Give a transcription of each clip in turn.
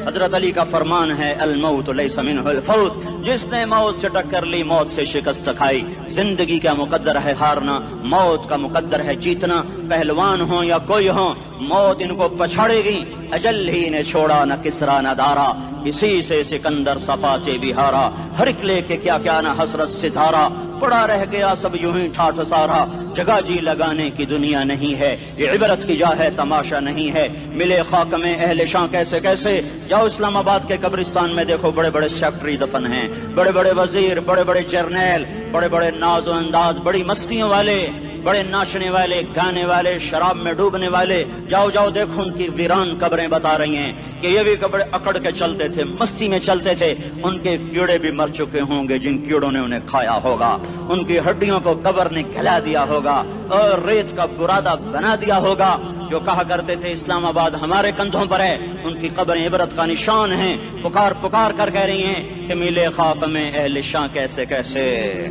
حضرت علی کا فرمان ہے الموت لیس منہ الفوت، جس نے موت سے ٹکر لی موت سے شکست کھائی۔ زندگی کا مقدر ہے ہارنا، موت کا مقدر ہے جیتنا۔ پہلوان ہوں یا کوئی ہو، موت ان کو پچھاڑے گی۔ اجل ہی نے چھوڑا نہ کسرا نہ دارا، اسی سے سکندر صفاتے بہارا۔ ہرکلے کے کیا کیا نہ حسرت ستارا، پڑا رہ گیا سب یوں ہی ٹھاٹھ سارا۔ جگہ جی لگانے کی دنیا نہیں ہے، یہ عبرت کی جا ہے تماشا نہیں ہے۔ ملے خاک میں اہل شاں کیسے کیسے، جاؤ اسلام آباد کے قبرستان میں دیکھو، بڑے بڑے سیکٹری دفن ہیں، بڑے بڑے وزیر، بڑے بڑے جرنیل، بڑے بڑے ناز و انداز، بڑی مستیوں والے، بڑے ناچنے والے، گانے والے، شراب میں ڈوبنے والے۔ جاؤ جاؤ دیکھو ان کی ویران قبریں بتا رہی ہیں کہ یہ بھی قبریں اکڑ کے چلتے تھے، مستی میں چلتے تھے۔ ان کے کیڑے بھی مر چکے ہوں گے جن کیڑوں نے انہیں کھایا ہوگا، ان کی ہڈیوں کو قبر نے کھلا دیا ہوگا اور ریت کا برادہ بنا دیا ہوگا۔ جو کہا کرتے تھے اسلام آباد ہمارے کندھوں پر ہے، ان کی قبریں عبرت کا نشان ہیں۔ پکار پکار کر کہہ رہی ہیں کہ ملے خاک میں اہل شاں کیسے کیسے،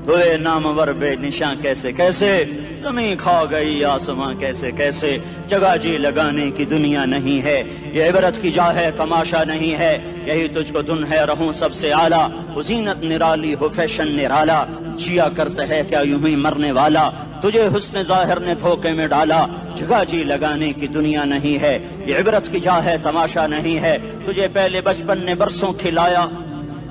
ہوئے نامور بے نشاں کیسے کیسے، زمین کھا گئی آسماں کیسے کیسے۔ جگہ جی لگانے کی دنیا نہیں ہے، یہ عبرت کی جا ہے تماشا نہیں ہے۔ یہی تجھ کو دن ہے رہوں سب سے اعلیٰ، زینت نرالی ہو فیشن نرالا۔ جیا کرتا ہے کیا یوں ہی مرنے والا، تجھے حسن ظاہر نے دھوکے میں ڈالا۔ جگہ جی لگانے کی دنیا نہیں ہے، یہ عبرت کی جا ہے تماشا نہیں ہے۔ تجھے پہلے بچپن نے برسوں کھلایا،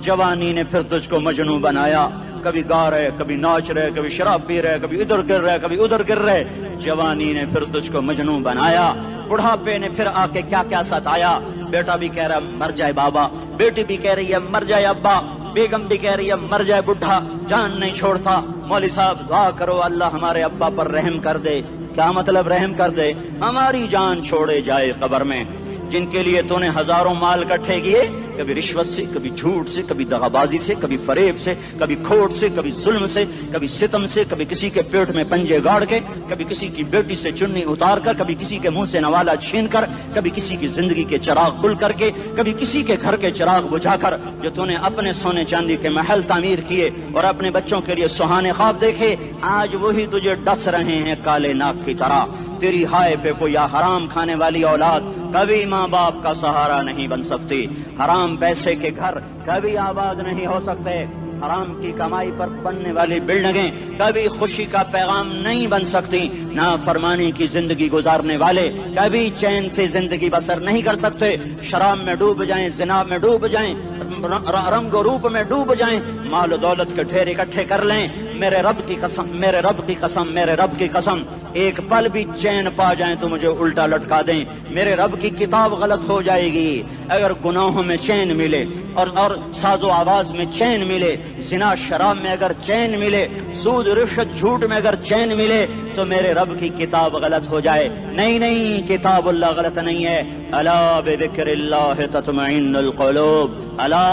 جوانی نے پھر تجھ کو مجنوں بنایا۔ کبھی گا رہے، کبھی ناچ رہے، کبھی شراب پی رہے، کبھی ادھر گر رہے، کبھی ادھر گر رہے۔ جوانی نے پھر تجھ کو مجنوں بنایا، بڑھاپے نے پھر آ کے کیا کیا ستایا۔ بیٹا بھی کہہ رہا مر جائے بابا، بیٹی بھی کہہ رہی ہے مر جائے ابا، بیگم بھی کہہ رہی ہے مر جائے بڈھا، جان نہیں چھوڑتا۔ مولوی صاحب دعا کرو اللہ ہمارے ابا پر رحم کر دے۔ کیا مطلب رحم کر دے؟ ہماری جان چھوڑے جائے قبر میں۔ جن کے لیے تو نے ہزاروں مال اکٹھے کیے، کبھی رشوت سے، کبھی جھوٹ سے، کبھی دغابازی سے، کبھی فریب سے، کبھی کھوٹ سے، کبھی ظلم سے، کبھی ستم سے، کبھی کسی کے پیٹ میں پنجے گاڑ کے، کبھی کسی کی بیٹی سے چنی اتار کر، کبھی کسی کے منہ سے نوالا چھین کر، کبھی کسی کی زندگی کے چراغ کھل کر کے، کبھی کسی کے گھر کے چراغ بجھا کر۔ جو تو نے اپنے سونے چاندی کے محل تعمیر کیے اور اپنے بچوں کے لیے سہانے خواب دیکھے، آج وہی تجھے ڈس رہے ہیں کالے ناک کی طرح۔ تیری ہائے پہ کوئی حرام کھانے والی اولاد کبھی ماں باپ کا سہارا نہیں بن سکتی۔ حرام پیسے کے گھر کبھی آباد نہیں ہو سکتے۔ حرام کی کمائی پر بننے والی بلڈنگیں کبھی خوشی کا پیغام نہیں بن سکتی۔ نافرمانی کی زندگی گزارنے والے کبھی چین سے زندگی بسر نہیں کر سکتے۔ شراب میں ڈوب جائیں، زنا میں ڈوب جائیں، رنگ و روپ میں ڈوب جائیں، مال و دولت کے ڈھیر اکٹھے کر لیں، میرے رب کی قسم، میرے رب کی قسم، میرے رب کی قسم، ایک پل بھی چین پا جائیں تو مجھے الٹا لٹکا دیں۔ میرے رب کی کتاب غلط ہو جائے گی اگر گناہوں میں چین ملے اور ساز و آواز میں چین ملے، زنا شراب میں اگر چین ملے، سود رشوت جھوٹ میں اگر چین ملے تو میرے رب کی کتاب غلط ہو جائے۔ نہیں نہیں، کتاب اللہ غلط نہیں ہے۔ الا بذکر اللہ تطمئن القلوب، الا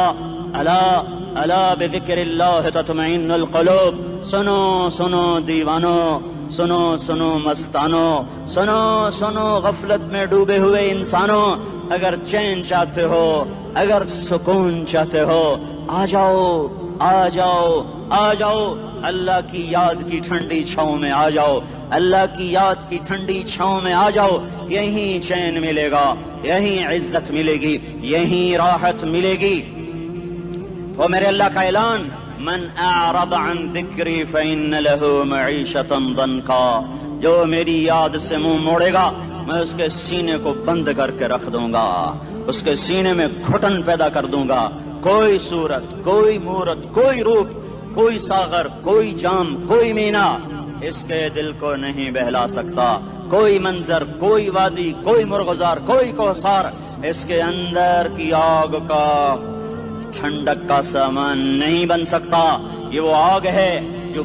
الا الا بذکر اللہ تطمئن القلوب۔ سنو سنو دیوانو، سنو سنو مستانو، سنو سنو غفلت میں ڈوبے ہوئے انسانوں، اگر چین چاہتے ہو، اگر سکون چاہتے ہو، آ جاؤ آ جاؤ آ جاؤ، اللہ کی یاد کی ٹھنڈی چھاؤں میں آ جاؤ، اللہ کی یاد کی ٹھنڈی چھاؤں میں آ جاؤ۔ یہیں چین ملے گا، یہیں عزت ملے گی، یہیں راحت ملے گی۔ وہ میرے اللہ کا اعلان، من اعرض عن ذکری فإن له معیشة ضنکا، جو میری یاد سے منہ موڑے گا میں اس کے سینے کو بند کر کے رکھ دوں گا، اس کے سینے میں گھٹن پیدا کر دوں گا۔ کوئی صورت، کوئی مورت، کوئی روپ، کوئی ساغر، کوئی جام، کوئی مینا اس کے دل کو نہیں بہلا سکتا۔ کوئی منظر، کوئی وادی، کوئی مرغزار، کوئی کوثر اس کے اندر کی آگ کا ٹھنڈک کا سامان نہیں بن سکتا۔ یہ وہ آگ ہے جو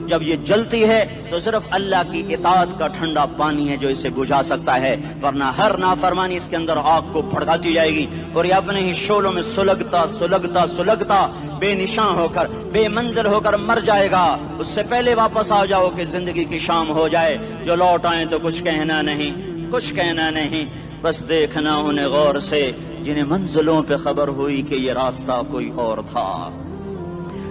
جب یہ جلتی ہے تو صرف اللہ کی اطاعت کا ٹھنڈا پانی ہے جو اسے بجھا سکتا ہے، ورنہ ہر نافرمانی اس کے اندر آگ کو بھڑکاتی جائے گی اور یہ اپنے ہی شعلوں میں سلگتا سلگتا سلگتا بے نشان ہو کر، بے منزل ہو کر مر جائے گا۔ اس سے پہلے واپس آ جاؤ کہ زندگی کی شام ہو جائے۔ جو لوٹ آئیں تو کچھ کہنا نہیں، کچھ کہنا نہیں، بس دیکھنا انہیں غور سے جنہیں منزلوں پہ خبر ہوئی کہ یہ راستہ کوئی اور تھا۔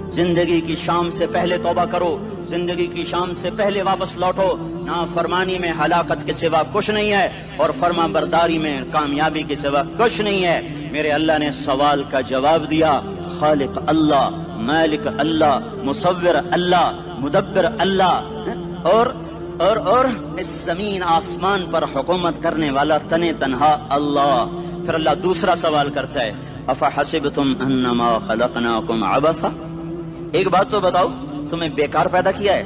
زندگی کی شام سے پہلے توبہ کرو، زندگی کی شام سے پہلے واپس لوٹو. نافرمانی میں ہلاکت کے سوا کچھ نہیں ہے اور فرما برداری میں کامیابی کے سوا کچھ نہیں ہے. میرے اللہ نے سوال کا جواب دیا. خالق اللہ، مالک اللہ، مصور اللہ، مدبر اللہ، اور اس زمین آسمان پر حکومت کرنے والا تنے تنہا اللہ. پھر اللہ دوسرا سوال کرتا ہے، افحسبتم انما خلقناکم عبثا، ایک بات تو بتاؤ تمہیں بیکار پیدا کیا ہے؟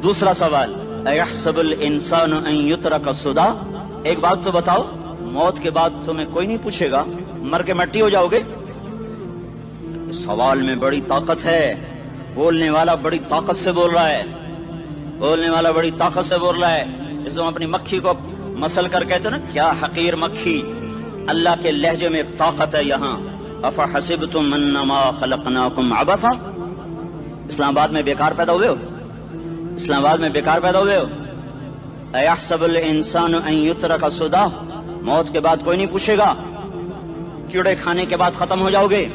دوسرا سوال، ایحسب الانسان ان یترک سدی، ایک بات تو بتاؤ موت کے بعد تمہیں کوئی نہیں پوچھے گا، مر کے مٹی ہو جاؤ گے؟ سوال میں بڑی طاقت ہے. بولنے والا بڑی طاقت سے بول رہا ہے، بولنے والا بڑی طاقت سے بول رہا ہے. اس کو اپنی مکھی کو مسل کر کہتے نا، کیا حقیر مکھی. اللہ کے لہجے میں طاقت ہے یہاں. افحسبتم انما خلقناکم عبثا، اسلام آباد میں بیکار پیدا ہوئے ہو؟ اسلام آباد میں بیکار پیدا ہوئے ہو؟ ایحسب الانسان ان یترک سدی، موت کے بعد کوئی نہیں پوچھے گا، کیڑے کھانے کے بعد ختم ہو جاؤ گے.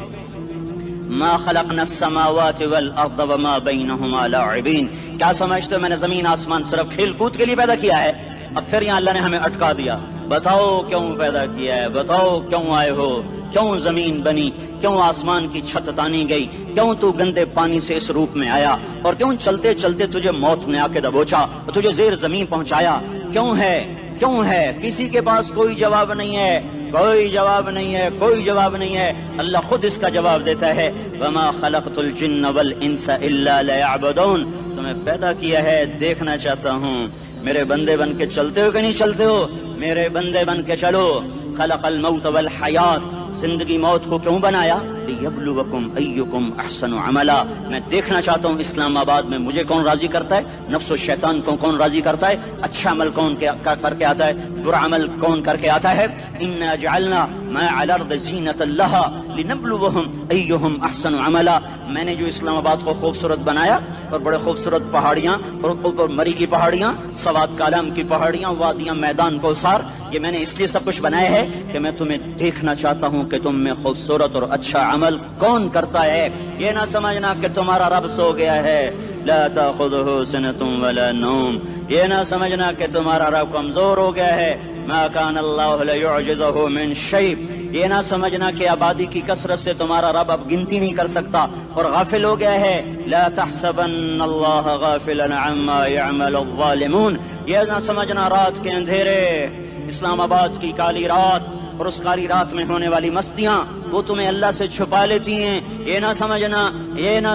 ما خلقنا السماوات والارض وما بینہما لاعبین، کیا سمجھتے ہو میں نے زمین آسمان صرف کھیل کود کے لیے پیدا کیا ہے؟ اب پھر یہاں اللہ نے ہمیں اٹکا دیا. بتاؤ کیوں پیدا کیا ہے، بتاؤ کیوں آئے ہو، کیوں زمین بنی، کیوں آسمان کی چھت تانی گئی، کیوں تو گندے پانی سے اس روپ میں آیا، اور کیوں چلتے چلتے تجھے موت نے آ کے دبوچا اور تجھے زیر زمین پہنچایا؟ کیوں ہے، کیوں ہے؟ کسی کے پاس کوئی جواب نہیں ہے، کوئی جواب نہیں ہے، کوئی جواب نہیں ہے. اللہ خود اس کا جواب دیتا ہے، وما خلقت الجن والانس الا لیعبدون، تمہیں پیدا کیا ہے دیکھنا چاہتا ہوں میرے بندے بن کے چلتے ہو کہ نہیں چلتے ہو. میرے بندے بن کے چلو. خلق الموت والحیات، زندگی موت کو کیوں بنایا؟ لیبلوکم ایکم احسن عملا، میں دیکھنا چاہتا ہوں اسلام آباد میں مجھے کون راضی کرتا ہے، نفس و شیطان کو کون راضی کرتا ہے، اچھا عمل کون کر کے آتا ہے، برا عمل کون کر کے آتا ہے. انا جعلنا ما علی الارض زینۃ لها لنبلوہم ایہم احسن عملا، میں نے جو اسلام آباد کو خوبصورت بنایا اور بڑے خوبصورت پہاڑیاں اور اوپر مری کی پہاڑیاں، سوات کالام کی پہاڑیاں، وادیاں، میدان کوثر، یہ میں نے اس لیے سب کچھ بنایا ہے کہ میں تمہیں دیکھنا چاہتا ہوں کہ تم میں خوبصورت اور اچھا عمل کون کرتا ہے. یہ نہ سمجھنا کہ تمہارا رب سو گیا ہے، لا تاخذہ سنۃ ولا نوم، یہ نہ سمجھنا کہ تمہارا رب کمزور ہو گیا ہے، ما کان اللہ لیعجزہ من شیء، یہ نہ سمجھنا کہ آبادی کی کثرت سے تمہارا رب اب گنتی نہیں کر سکتا اور غافل ہو گیا ہے. لا تحسبن اللہ غافلا عما يعمل الظالمون، یہ نہ سمجھنا رات کے اندھیرے، اسلام آباد کی کالی رات اور اس کالی رات میں ہونے والی مستیاں وہ تمہیں اللہ سے چھپا لیتی ہیں. یہ نہ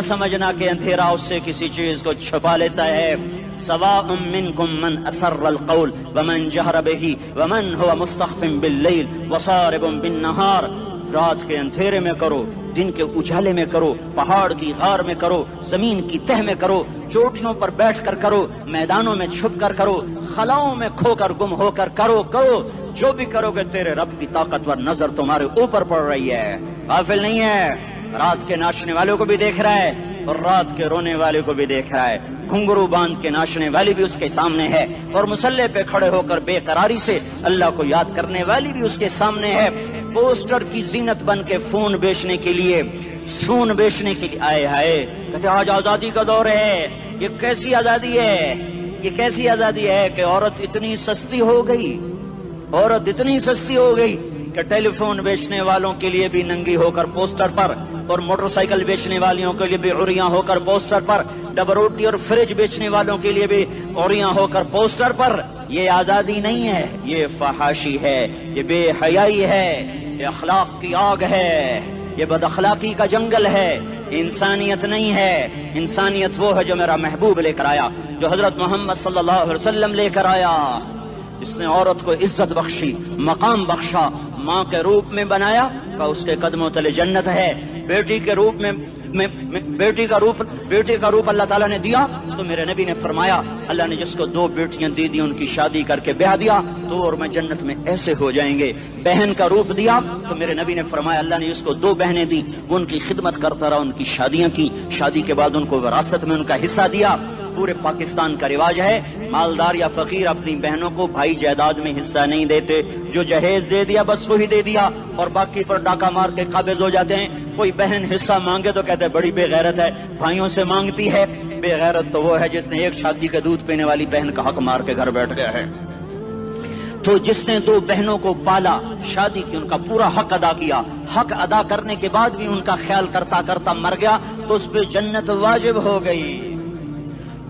سمجھنا کہ اندھیرا اس سے کسی چیز کو چھپا لیتا ہے. سواء منکم من اسر القول ومن جہر بہ ومن هو مستخف باللیل وصارب بالنہار، رات کے اندھیرے میں کرو، دن کے اجالے میں کرو، پہاڑ کی غار میں کرو، زمین کی تہ میں کرو، چوٹیوں پر بیٹھ کر کرو، میدانوں میں چھپ کر کرو، خلاؤں میں کھو کر گم ہو کر کرو، جو بھی کرو گے تیرے رب کی طاقتور نظر تمہارے اوپر پڑ رہی ہے، غافل نہیں ہے. رات کے ناچنے والوں کو بھی دیکھ رہا ہے اور رات کے رونے والے کو بھی دیکھ رہا ہے، گھنگرو باندھ کے ناچنے والی بھی اس کے سامنے ہے اور مسلح پہ کھڑے ہو کر بے قراری سے اللہ کو یاد کرنے والی بھی اس کے سامنے ہے. پوسٹر کی زینت بن کے فون بیچنے کے لیے آئے ہائے کہتے آج آزادی کا دور ہے. یہ کیسی آزادی ہے، یہ کیسی آزادی ہے کہ عورت اتنی سستی ہو گئی کہ ٹیلی فون بیچنے والوں کے لیے بھی ننگی ہو کر پوسٹر پر، اور موٹر سائیکل بیچنے والوں کے لیے بھی عریاں ہو کر پوسٹر پر، ڈبل روٹی اور فریج بیچنے والوں کے لیے بھی عریاں ہو کر پوسٹر پر. یہ آزادی نہیں ہے، یہ فحاشی ہے، یہ بے حیائی ہے، یہ اخلاق کی آگ ہے، یہ بد اخلاقی کا جنگل ہے. انسانیت نہیں ہے. انسانیت وہ ہے جو میرا محبوب لے کر آیا، جو حضرت محمد صلی اللہ علیہ وسلم لے کر آیا. اس نے عورت کو عزت بخشی، مقام بخشا، ماں کے روپ میں بنایا کہ اس کے قدموں تلے جنت ہے. بیٹی کے روپ میں بیٹی کا روپ اللہ تعالیٰ نے دیا تو میرے نبی نے فرمایا اللہ نے جس کو 2 بیٹیاں دی ان کی شادی کر کے بیاہ دیا تو اور میں جنت میں ایسے ہو جائیں گے. بہن کا روپ دیا تو میرے نبی نے فرمایا اللہ نے جس کو 2 بہنیں دی وہ ان کی خدمت کرتا رہا، ان کی شادیاں کی، شادی کے بعد ان کو وراثت میں ان کا حصہ دیا. پورے پاکستان کا رواج ہے مالدار یا فقیر اپنی بہنوں کو بھائی جائیداد میں حصہ نہیں دیتے، جو جہیز دے دیا بس وہی دے دیا اور باقی پر ڈاکہ مار کے قابض ہو جاتے ہیں. کوئی بہن حصہ مانگے تو کہتے ہیں بڑی بے غیرت ہے، بھائیوں سے مانگتی ہے. بے غیرت تو وہ ہے جس نے ایک شادی کے دودھ پینے والی بہن کا حق مار کے گھر بیٹھ گیا ہے۔ تو جس نے دو بہنوں کو پالا، شادی کی، ان کا پورا حق ادا کیا، حق ادا کرنے کے بعد بھی ان کا خیال کرتا کرتا مر گیا تو اس پہ جنت واجب ہو گئی۔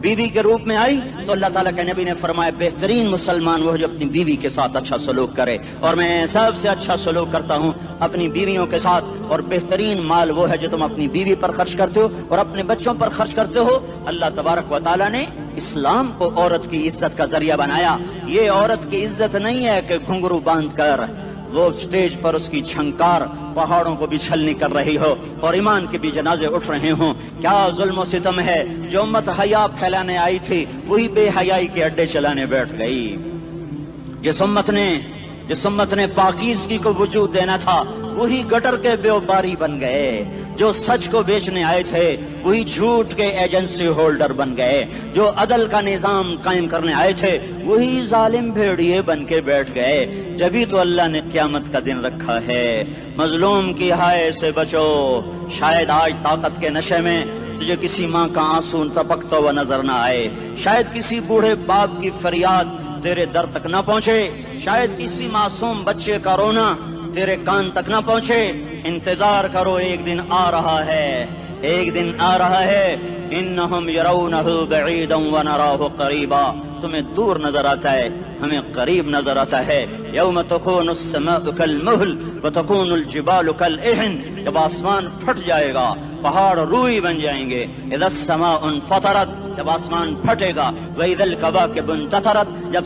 بیوی کے روپ میں آئی تو اللہ تعالیٰ کے نبی نے فرمایا بہترین مسلمان وہ جو اپنی بیوی کے ساتھ اچھا سلوک کرے، اور میں سب سے اچھا سلوک کرتا ہوں اپنی بیویوں کے ساتھ، اور بہترین مال وہ ہے جو تم اپنی بیوی پر خرچ کرتے ہو اور اپنے بچوں پر خرچ کرتے ہو۔ اللہ تبارک و تعالیٰ نے اسلام کو عورت کی عزت کا ذریعہ بنایا۔ یہ عورت کی عزت نہیں ہے کہ گھنگرو باندھ کر وہ اسٹیج پر اس کی چھنکار پہاڑوں کو بھی چھلنی کر رہی ہو اور ایمان کے بھی جنازے اٹھ رہے ہوں۔ کیا ظلم و ستم ہے، جو امت حیا پھیلانے آئی تھی وہی بے حیائی کے اڈے چلانے بیٹھ گئی۔ جس امت نے پاکیزگی کو وجود دینا تھا وہی گٹر کے بیوباری بن گئے۔ جو سچ کو بیچنے آئے تھے وہی جھوٹ کے ایجنسی ہولڈر بن گئے۔ جو عدل کا نظام قائم کرنے آئے تھے وہی ظالم بھیڑیے بن کے بیٹھ گئے۔ جبھی تو اللہ نے قیامت کا دن رکھا ہے۔ مظلوم کی ہائے سے بچو، شاید آج طاقت کے نشے میں تجھے کسی ماں کا آنسو ٹپکتا ہوا نظر نہ آئے، شاید کسی بوڑھے باپ کی فریاد تیرے در تک نہ پہنچے، شاید کسی معصوم بچے کا رونا تیرے کان تک نہ پہنچے۔ انتظار کرو، ایک دن آ رہا ہے، ایک دن آ رہا ہے۔ انہم یرونہ بعیدا ونراہ قریبا، تمہیں دور نظر آتا ہے، ہمیں قریب نظر آتا ہے۔ یوم تکون السماء کالمہل وتکون الجبال کالعہن، جب آسمان پھٹ جائے گا پہاڑ روئی بن جائیں گے۔ اذا السماء انفطرت، جب آسمان پھٹے گا۔ واذا الکواکب انتثرت، جب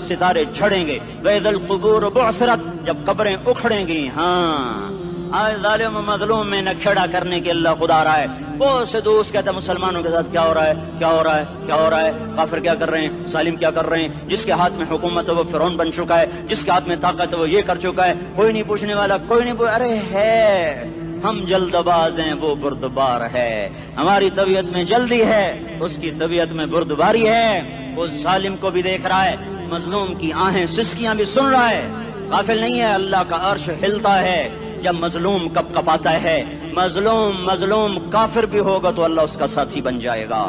ستارے جھڑیں گے۔ واذا القبور بعثرت، جب قبریں اکھڑیں گی۔ ہاں آج ظالم و مظلوم میں نہ کھیڑا کرنے کے اللہ خدا رہا ہے۔ بہت سے دوست کہتے ہیں مسلمانوں کے ساتھ کیا ہو رہا ہے، کیا ہو رہا ہے، کیا ہو رہا ہے، کافر کیا کر رہے ہیں، ظالم کیا کر رہے ہیں، جس کے ہاتھ میں حکومت ہے وہ فرعون بن چکا ہے، جس کے ہاتھ میں طاقت ہے وہ یہ کر چکا ہے، کوئی نہیں پوچھنے والا، کوئی نہیں ارے ہے، ہم جلد باز ہیں وہ بردبار ہے۔ ہماری طبیعت میں جلدی ہے، اس کی طبیعت میں بردباری ہے۔ وہ ظالم کو بھی دیکھ رہا ہے، مظلوم کی آہیں سسکیاں بھی سن رہا ہے، غافل نہیں ہے۔ اللہ کا عرش ہلتا ہے جب مظلوم کپ کپاتا ہے۔ مظلوم کافر بھی ہوگا تو اللہ اس کا ساتھی بن جائے گا۔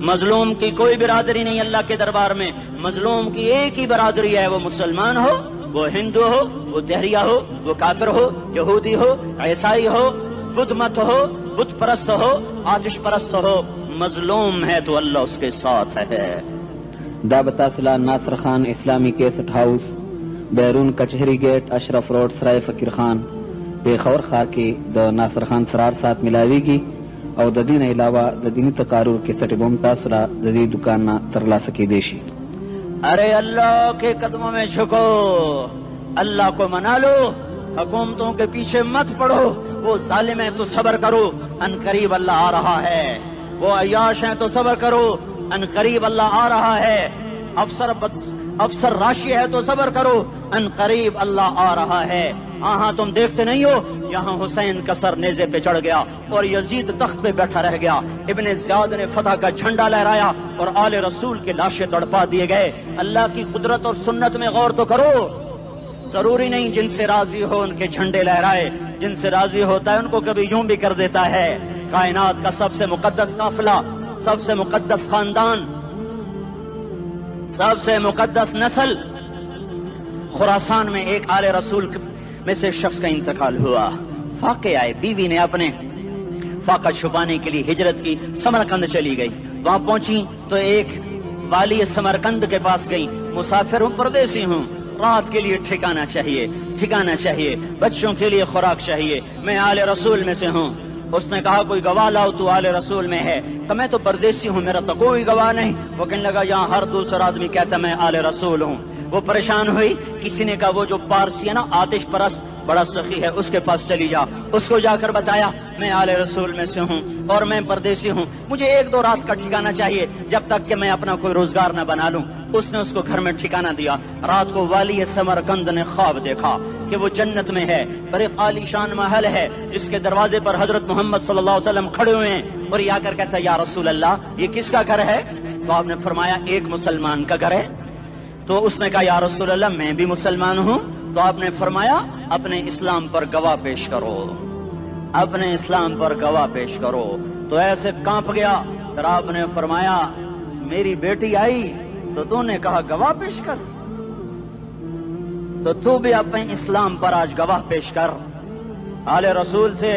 مظلوم کی کوئی برادری نہیں اللہ کے دربار میں، مظلوم کی ایک ہی برادری ہے، وہ مسلمان ہو، وہ ہندو ہو، وہ دہریہ ہو، وہ کافر ہو، یہودی ہو، عیسائی ہو، بدھ مت ہو، بت پرست ہو، آتش پرست ہو، مظلوم ہے تو اللہ اس کے ساتھ ہے۔ دا بتاصلہ ناصر خان اسلامی کیسٹ ہاؤس، بیرون کچہری گیٹ، اشرف روڈ، سرائے فقیر خان، پیښور ښار کې د ناصر خان سرار سات ملاویږي او د دې نه علاوه د دیني تقارر کیسټ بم تاسو را د دې دکان نه ترلاسه کیدی شي۔ ارے اللہ کے قدموں میں جھکو، اللہ کو منا لو، حکومتوں کے پیچھے مت پڑو۔ وہ ظالم ہیں تو صبر کرو، ان قریب اللہ آ رہا ہے۔ وہ عیاش ہیں تو صبر کرو، ان قریب اللہ آ رہا ہے۔ افسر راشی ہے تو صبر کرو، ان قریب اللہ آ رہا ہے۔ ہاں تم دیکھتے نہیں ہو، یہاں حسین کا سر نیزے پہ چڑھ گیا اور یزید تخت پہ بیٹھا رہ گیا، ابن زیاد نے فتح کا جھنڈا لہرایا اور آل رسول کے لاشیں تڑپا دیے گئے۔ اللہ کی قدرت اور سنت میں غور تو کرو۔ ضروری نہیں جن سے راضی ہو ان کے جھنڈے لہرائے، جن سے راضی ہوتا ہے ان کو کبھی یوں بھی کر دیتا ہے۔ کائنات کا سب سے مقدس قافلہ، سب سے مقدس خاندان، سب سے مقدس نسل، خراسان میں ایک آل رسول میں سے شخص کا انتقال ہوا۔ فاقے آئے، بیوی نے اپنے فاقہ چھپانے کے لیے ہجرت کی، سمرقند چلی گئی۔ وہاں پہنچی تو ایک والی سمرقند کے پاس گئی، مسافر ہوں، پردیسی ہوں، رات کے لیے ٹھکانا چاہیے، بچوں کے لیے خوراک چاہیے، میں آل رسول میں سے ہوں۔ اس نے کہا کوئی گواہ لاؤ، تو آل رسول میں ہے؟ کہ میں تو پردیسی ہوں، میرا تو کوئی گواہ نہیں۔ وہ کہنے لگا یہاں ہر دوسرا آدمی کہتا میں آل رسول ہوں۔ وہ پریشان ہوئی، کسی نے کہا وہ جو پارسی ہے نا آتش پرست بڑا سخی ہے، اس کے پاس چلی جا۔ اس کو جا کر بتایا میں آل رسول میں سے ہوں اور میں پردیسی ہوں، مجھے 1-2 رات کا ٹھکانہ چاہیے جب تک کہ میں اپنا کوئی روزگار نہ بنا لوں۔ اس نے اس کو گھر میں ٹھکانہ دیا۔ رات کو والی سمرقند نے خواب دیکھا کہ وہ جنت میں ہے، بڑے عالی شان محل ہے، جس کے دروازے پر حضرت محمد صلی اللہ علیہ وسلم کھڑے ہوئے ہیں، اور یہ آ کر کہتا ہے یا رسول اللہ یہ کس کا گھر ہے؟ تو آپ نے فرمایا ایک مسلمان کا گھر ہے۔ تو اس نے کہا یا رسول اللہ میں بھی مسلمان ہوں۔ تو آپ نے فرمایا اپنے اسلام پر گواہ پیش کرو، اپنے اسلام پر گواہ پیش کرو۔ تو ایسے کانپ گیا پھر آپ نے فرمایا میری بیٹی آئی تو تو نے کہا گواہ پیش کر، تو بھی اپنے اسلام پر آج گواہ پیش کر۔ آل رسول تھے،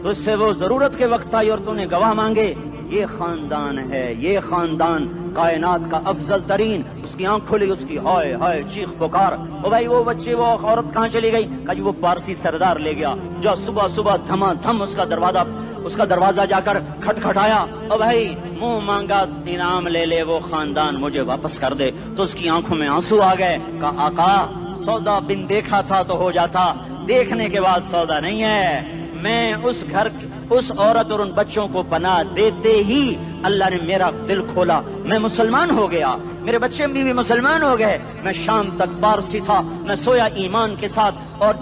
تجھ سے وہ ضرورت کے وقت آئی اور تو نے گواہ مانگے۔ یہ خاندان ہے، یہ خاندان کائنات کا افضل ترین۔ اس کی آنکھ کھلی، اس کی ہائے ہائے چیخ پکار، او بھائی وہ بچے وہ عورت کہاں چلی گئی؟ کہا جی وہ پارسی سردار لے گیا، جو صبح صبح دھما دھم اس کا دروازہ جا کر کھٹکھٹایا، او بھائی منہ مانگا انعام لے لے، وہ خاندان مجھے واپس کر دے۔ تو اس کی آنکھوں میں آنسو آ گئے۔ کہا آقا سودا بن دیکھا تھا تو ہو جاتا، دیکھنے کے بعد سودا نہیں ہے۔ میں اس گھر اس عورت اور ان بچوں کو پناہ دیتے ہی اللہ نے میرا دل کھولا، میں مسلمان ہو گیا، میرے بچے بھی مسلمان ہو گئے۔ میں شام تک پارسی تھا، میں سویا ایمان کے ساتھ، اور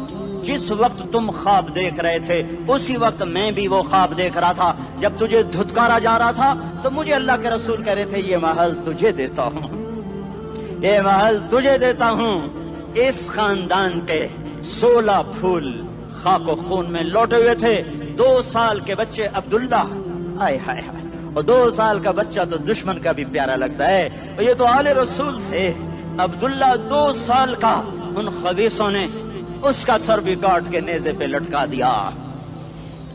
جس وقت تم خواب دیکھ رہے تھے اسی وقت میں بھی وہ خواب دیکھ رہا تھا۔ جب تجھے دھتکارا جا رہا تھا تو مجھے اللہ کے رسول کہہ رہے تھے یہ محل تجھے دیتا ہوں، یہ محل تجھے دیتا ہوں۔ اس خاندان کے 16 پھول خاک و خون میں لوٹے ہوئے تھے۔ 2 سال کے بچے عبداللہ، ہائے ہائے ہائے، اور 2 سال کا بچہ تو دشمن کا بھی پیارا لگتا ہے، اور یہ تو آل رسول تھے۔ عبداللہ 2 سال کا، ان خبیثوں نے اس کا سر بھی کاٹ کے نیزے پہ لٹکا دیا۔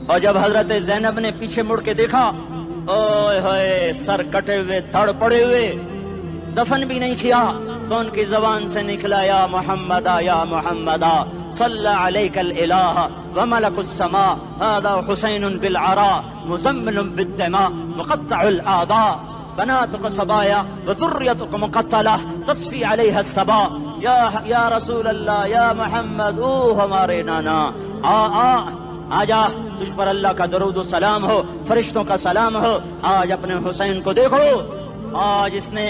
اور جب حضرت زینب نے پیچھے مڑ کے دیکھا، اوئے ہوئے سر کٹے ہوئے دھڑ پڑے ہوئے، دفن بھی نہیں کیا، تو ان کی زبان سے نکلا یا محمدہ یا محمدہ صلی علیک الالہ وملک السماء هذا حسین بالعراء مزمل بالدماء مقطع الاعضاء بناتك صبايا وذريتك مقتلہ تصفی علیہ الصبا۔ یا رسول اللہ یا محمد، او ہمارے نانا، آ جا، تجھ پر اللہ کا درود و سلام ہو، فرشتوں کا سلام ہو۔ آج اپنے حسین کو دیکھو، آج اس نے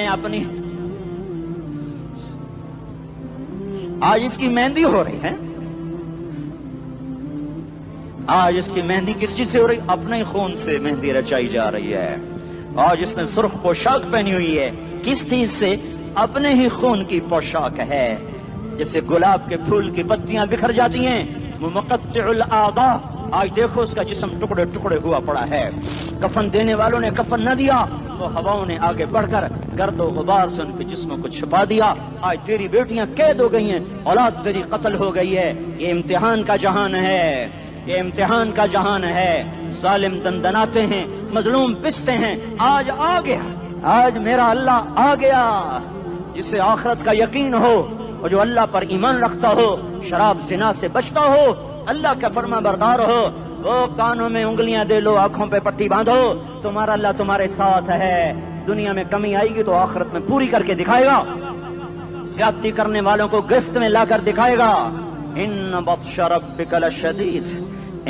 آج اس کی مہندی ہو رہی ہے۔ آج اس کی مہندی کس چیز سے ہو رہی؟ اپنے خون سے مہندی رچائی جا رہی ہے۔ آج اس نے سرخ پوشاک پہنی ہوئی ہے، کس چیز سے؟ اپنے ہی خون کی پوشاک ہے۔ جیسے گلاب کے پھول کی پتیاں بکھر جاتی ہیں، وہ مقطع الاعضاء، آج دیکھو اس کا جسم ٹکڑے ٹکڑے ہوا پڑا ہے۔ کفن دینے والوں نے کفن نہ دیا تو ہواؤں نے آگے بڑھ کر گرد و غبار سے ان کے جسموں کو چھپا دیا۔ آج تیری بیٹیاں قید ہو گئی ہیں، اولاد تیری قتل ہو گئی ہے۔ یہ امتحان کا جہان ہے، یہ امتحان کا جہان ہے۔ ظالم دندناتے ہیں، مظلوم پستے ہیں۔ آج آ گیا، آج میرا اللہ آ گیا۔ جسے آخرت کا یقین ہو اور جو اللہ پر ایمان رکھتا ہو، شراب زنا سے بچتا ہو، اللہ کا فرما بردار ہو، وہ کانوں میں انگلیاں دے لو، آنکھوں پہ پٹی باندھو، تمہارا اللہ تمہارے ساتھ ہے۔ دنیا میں کمی آئے گی تو آخرت میں پوری کر کے دکھائے گا۔ زیادتی کرنے والوں کو گرفت میں لا کر دکھائے گا۔ ان بطش ربک لشدید،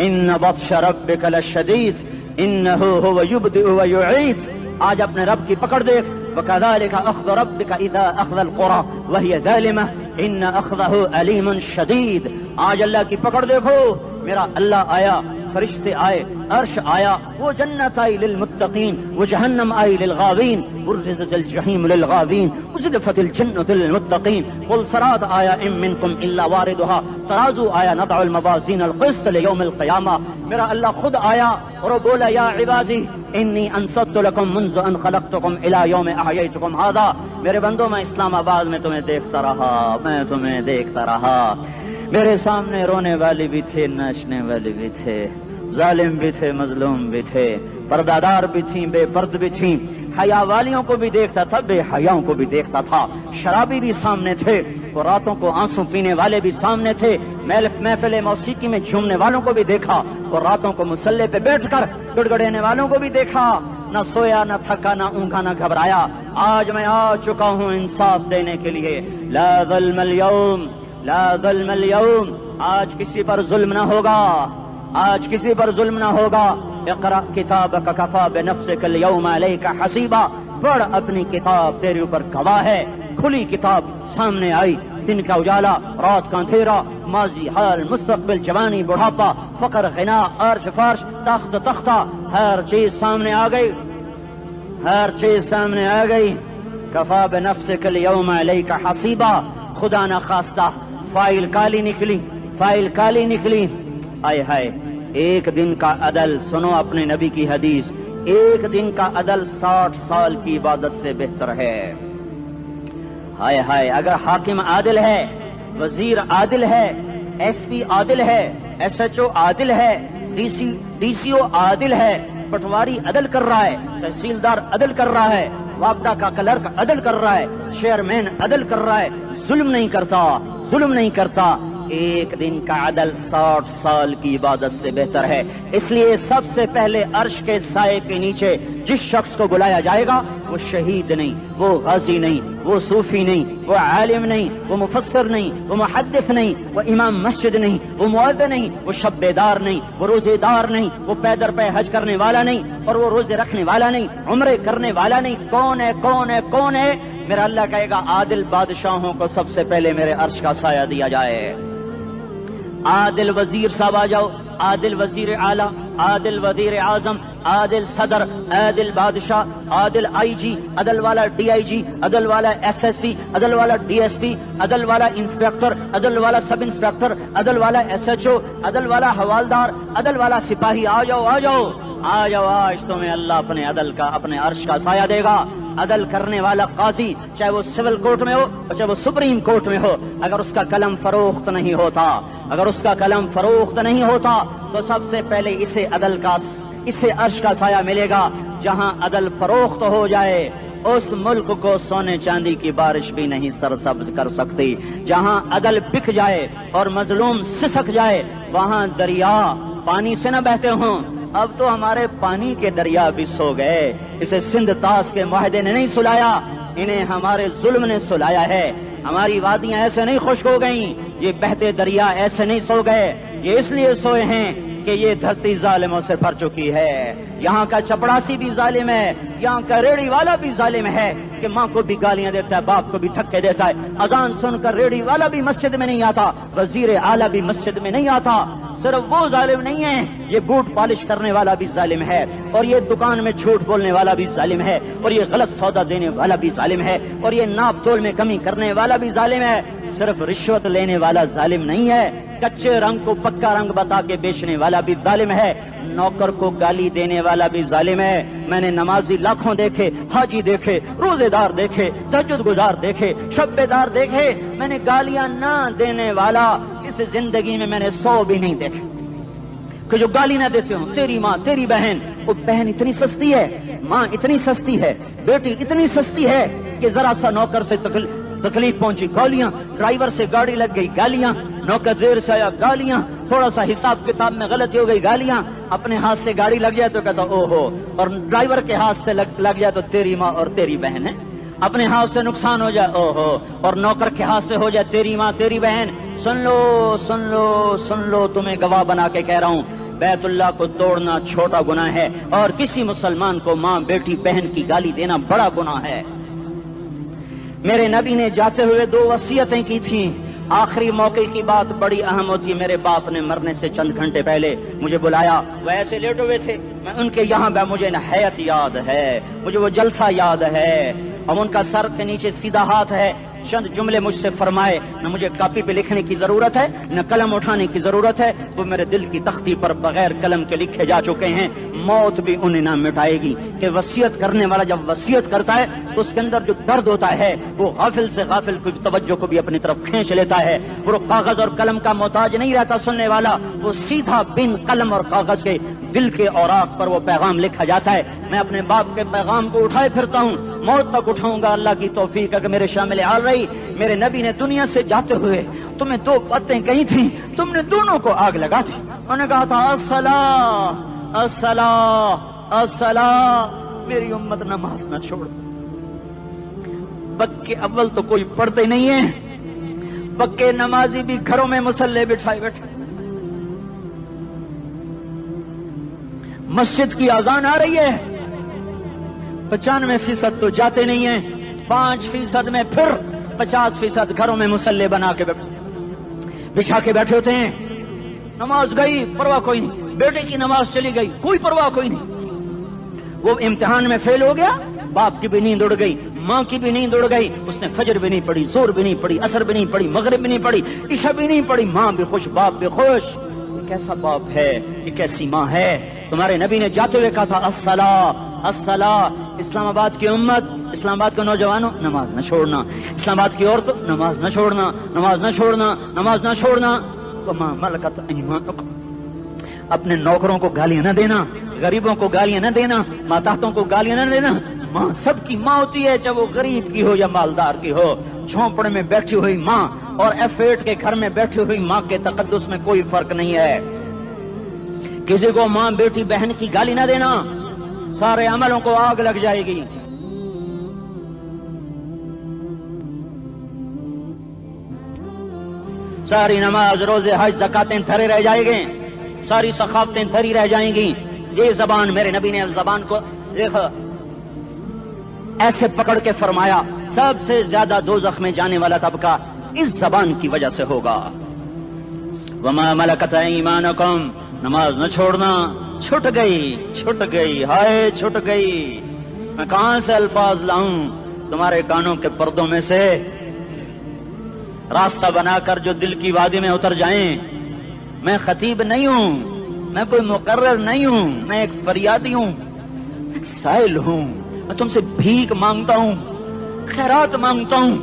ان بطش ربک لشدید انہ هو یبدئ ویعید۔ آج اپنے رب کی پکڑ دیکھ، وَكَذَلِكَ أَخْذُ رَبِّكَ إِذَا أَخْذَ الْقُرَى وَهِيَ ظَالِمَةٌ إِنَّ أَخْذَهُ أَلِيمٌ شَدِيدٌ۔ آج اللہ کی پکڑ دیکھو، میرا اللہ آیا، فرشتے آئے، عرش آیا، وہ جنت آئی للمتقین، وہ جہنم آئی للغاوین، برزت الجحیم للغاوین، ازلفت الجنت للمتقین، قل صراط آیا ان منکم الا واردها، ترازو آیا نضع الموازین القسط لیوم القیامہ۔ میرا اللہ خود آیا اور وہ بولا یا عبادی انی انصت لکم منذ ان خلقتکم الی یوم احییتکم ھذا۔ میرے بندوں، میں اسلام آباد میں تمہیں دیکھتا رہا، میں تمہیں دیکھتا رہا۔ میرے سامنے رونے والے بھی تھے، ناچنے والے بھی تھے، ظالم بھی تھے، مظلوم بھی تھے، پردادار بھی تھیں، بے پرد بھی تھیں، حیا والیوں کو بھی دیکھتا تھا، بے حیاؤں کو بھی دیکھتا تھا، شرابی بھی سامنے تھے، اور راتوں کو آنسو پینے والے بھی سامنے تھے، محفل موسیقی میں جھومنے والوں کو بھی دیکھا، اور راتوں کو مسلح پہ بیٹھ کر گڑگڑانے والوں کو بھی دیکھا۔ نہ سویا، نہ تھکا، نہ اونگا، نہ گھبرایا۔ آج میں آ چکا ہوں انصاف دینے کے لیے۔ لا ظلم اليوم، لا ظلم اليوم، آج کسی پر ظلم نہ ہوگا، آج کسی پر ظلم نہ ہوگا۔ اقرأ کتابک کفی بنفسک اليوم علیک حسیبا، پڑھ اپنی کتاب، تیرے اوپر گواہ ہے۔ کھلی کتاب سامنے آئی، دن کا اجالا، رات کا اندھیرا، ماضی، حال، مستقبل، جوانی، بڑھاپا، فقر، غنا، عرش، فرش، تخت، تختہ، ہر چیز سامنے آ گئی، ہر چیز سامنے آ گئی۔ کفی بنفسک اليوم علیک حسیبا، خدا نہ خواستہ فائل کالی نکلی، فائل کالی نکلی۔ آئے ہائے، ایک دن کا عدل، سنو اپنے نبی کی حدیث، ایک دن کا عدل 60 سال کی عبادت سے بہتر ہے۔ ہائے ہائے، اگر حاکم عادل ہے، وزیر عادل ہے، ایس پی عادل ہے، ایس ایچ او عادل ہے، ڈی سی او عادل ہے، پٹواری عدل کر رہا ہے، تحصیلدار عدل کر رہا ہے، وابڈا کا کلرک عدل کر رہا ہے، چیئرمین عدل کر رہا ہے، ظلم نہیں کرتا، ایک دن کا عدل 60 سال کی عبادت سے بہتر ہے۔ اس لیے سب سے پہلے عرش کے سائے کے نیچے جس شخص کو بلایا جائے گا وہ شہید نہیں، وہ غازی نہیں، وہ صوفی نہیں، وہ عالم نہیں، وہ مفسر نہیں، وہ محدث نہیں، وہ امام مسجد نہیں، وہ مؤذن نہیں، وہ شب بیدار نہیں، وہ روزے دار نہیں، وہ پیدر پہ حج کرنے والا نہیں، اور وہ روزے رکھنے والا نہیں، عمرے کرنے والا نہیں۔ کون ہے؟ میرا اللہ کہے گا عادل بادشاہوں کو سب سے پہلے میرے عرش کا سایہ دیا جائے۔ عادل وزیر صاحب آ جاؤ، عادل وزیر اعلیٰ، عادل وزیر اعظم، عادل صدر، عادل بادشاہ، عادل آئی جی، عدل والا ڈی آئی جی، عدل والا ایس ایس پی، عدل والا ڈی ایس پی، عدل والا انسپیکٹر، عدل والا سب انسپیکٹر، عدل والا ایس ایچ او، عدل والا حوالدار، عدل والا سپاہی، آ جاؤ آج تمہیں اللہ اپنے عدل کا، اپنے عرش کا سایہ دے گا۔ عدل کرنے والا قاضی، چاہے وہ سول کورٹ میں ہو اور چاہے وہ سپریم کورٹ میں ہو، اگر اس کا قلم فروخت نہیں ہوتا تو سب سے پہلے اسے عرش کا سایہ ملے گا۔ جہاں عدل فروخت ہو جائے اس ملک کو سونے چاندی کی بارش بھی نہیں سرسبز کر سکتی۔ جہاں عدل بک جائے اور مظلوم سسک جائے وہاں دریا پانی سے نہ بہتے ہوں۔ اب تو ہمارے پانی کے دریا بھی سو گئے، اسے سندھ طاس کے معاہدے نے نہیں سلایا، انہیں ہمارے ظلم نے سلایا ہے۔ ہماری وادیاں ایسے نہیں خشک ہو گئیں، یہ بہتے دریا ایسے نہیں سو گئے، یہ اس لیے سوئے ہیں کہ یہ دھرتی ظالموں سے بھر چکی ہے۔ یہاں کا چپڑاسی بھی ظالم ہے، یہاں کا ریڑھی والا بھی ظالم ہے کہ ماں کو بھی گالیاں دیتا ہے، باپ کو بھی دھکے دیتا ہے۔ اذان سن کر ریڑھی والا بھی مسجد میں نہیں آتا، وزیر اعلیٰ بھی مسجد میں نہیں آتا۔ صرف وہ ظالم نہیں ہے، یہ بوٹ پالش کرنے والا بھی ظالم ہے، اور یہ دکان میں جھوٹ بولنے والا بھی ظالم ہے، اور یہ غلط سودا دینے والا بھی ظالم ہے، اور یہ ناپ تول میں کمی کرنے والا بھی ظالم ہے۔ صرف رشوت لینے والا ظالم نہیں ہے، کچے رنگ کو پکا رنگ بتا کے بیچنے والا بھی ظالم ہے، نوکر کو گالی دینے والا بھی ظالم ہے۔ میں نے نمازی لاکھوں دیکھے، حاجی دیکھے، روزے دار دیکھے، تہجد گزار دیکھے، شب بیدار دیکھے، میں نے گالیاں نہ دینے والا اس زندگی میں نے 100 بھی نہیں دیکھے کہ جو گالی نہ دیتے ہوں۔ تیری ماں، تیری بہن، وہ بہن اتنی سستی ہے، ماں اتنی سستی ہے، بیٹی اتنی سستی ہے کہ ذرا سا نوکر سے تکلیف پہنچی گالیاں، ڈرائیور سے گاڑی لگ گئی گالیاں، نوکر دیر سے آیا گالیاں، تھوڑا سا حساب کتاب میں غلطی ہو گئی گالیاں، اپنے ہاتھ سے گاڑی لگ جائے تو کہتا او ہو، اور ڈرائیور کے ہاتھ سے لگ جائے تو تیری ماں اور تیری بہن ہے، اپنے ہاتھ سے نقصان ہو جائے او ہو، اور نوکر کے ہاتھ سے ہو جائے تیری ماں تیری بہن۔ سن لو تمہیں گواہ بنا کے کہہ رہا ہوں، بیت اللہ کو توڑنا چھوٹا گناہ ہے، اور کسی مسلمان کو ماں، بیٹی، بہن کی گالی دینا بڑا گناہ ہے۔ میرے نبی نے جاتے ہوئے 2 وصیتیں کی تھیں، آخری موقع کی بات بڑی اہم ہوتی ہے۔ میرے باپ نے مرنے سے چند گھنٹے پہلے مجھے بلایا، وہ ایسے لیٹے ہوئے تھے، میں ان کے یہاں مجھے نہایت یاد ہے، مجھے وہ جلسہ یاد ہے، اور ان کا سر کے نیچے سیدھا ہاتھ ہے۔ چند جملے مجھ سے فرمائے، نہ مجھے کاپی پہ لکھنے کی ضرورت ہے نہ قلم اٹھانے کی ضرورت ہے، وہ میرے دل کی تختی پر بغیر قلم کے لکھے جا چکے ہیں، موت بھی انہیں نہ مٹائے گی۔ کہ وصیت کرنے والا جب وصیت کرتا ہے تو اس کے اندر جو درد ہوتا ہے وہ غافل سے غافل کی توجہ کو بھی اپنی طرف کھینچ لیتا ہے، وہ کاغذ اور قلم کا محتاج نہیں رہتا سننے والا، وہ سیدھا بن قلم اور کاغذ کے دل کے اوراق پر وہ پیغام لکھا جاتا ہے۔ میں اپنے باپ کے پیغام کو اٹھائے پھرتا ہوں، موت تک اٹھاؤں گا، اللہ کی توفیق ہے کہ میرے شامل حال رہی۔ میرے نبی نے دنیا سے جاتے ہوئے تمہیں 2 باتیں کہی تھیں، تم نے دونوں کو آگ لگا دی۔ انہوں نے کہا تھا الصلاۃ الصلاۃ الصلاۃ، میری امت نماز نہ چھوڑ۔ پکے اول تو کوئی پڑھتے نہیں ہے، پکے نمازی بھی گھروں میں مصلے بٹھائے بیٹھے، مسجد کی اذان آ رہی ہے، 95% تو جاتے نہیں ہیں، 5% میں پھر 50% گھروں میں مصلے بنا کے بچھا کے بیٹھے ہوتے ہیں۔ نماز گئی پرواہ کوئی نہیں، بیٹے کی نماز چلی گئی کوئی پرواہ کوئی نہیں، وہ امتحان میں فیل ہو گیا، باپ کی بھی نیند اڑ گئی، ماں کی بھی نیند اڑ گئی، اس نے فجر بھی نہیں پڑھی، ظہر بھی نہیں پڑھی، عصر بھی نہیں پڑھی، مغرب بھی نہیں پڑھی، عشاء بھی نہیں پڑھی، ماں بھی خوش باپ بھی خوش۔ یہ کیسا باپ ہے، یہ کیسی ماں ہے؟ تمہارے نبی نے جاتے ہوئے کہا تھا الصلاۃ الصلاۃ، اسلام آباد کی امت، اسلام آباد کے نوجوانوں نماز نہ چھوڑنا، اسلام آباد کی عورتوں نماز نہ چھوڑنا، نماز نہ چھوڑنا، نماز نہ چھوڑنا، وما ملکت ایمانکم، اپنے نوکروں کو گالیاں نہ دینا، غریبوں کو گالیاں نہ دینا، ماتحتوں کو گالیاں نہ دینا۔ ماں سب کی ماں ہوتی ہے، چاہے وہ غریب کی ہو یا مالدار کی ہو۔ جھونپڑے میں بیٹھی ہوئی ماں اور F8 کے گھر میں بیٹھی ہوئی ماں کے تقدس میں کوئی فرق نہیں ہے۔ کسی کو ماں بیٹی بہن کی گالی نہ دینا، سارے عملوں کو آگ لگ جائے گی۔ ساری نماز روزے حج زکاتیں دھرے رہ جائیں گے، ساری ثقافتیں دھری رہ جائیں گی۔ یہ زبان، میرے نبی نے زبان کو دیکھا ایسے پکڑ کے فرمایا سب سے زیادہ دوزخ میں جانے والا طبقہ اس زبان کی وجہ سے ہوگا۔ وما ملکت ایمانکم، نماز نہ چھوڑنا، چھٹ گئی، ہائے چھٹ گئی۔ میں کہاں سے الفاظ لاؤں تمہارے کانوں کے پردوں میں سے، راستہ بنا کر جو دل کی وادی میں اتر جائیں۔ میں خطیب نہیں ہوں، میں کوئی مقرر نہیں ہوں، میں ایک فریادی ہوں، ایک سائل ہوں۔ میں تم سے بھیک مانگتا ہوں، خیرات مانگتا ہوں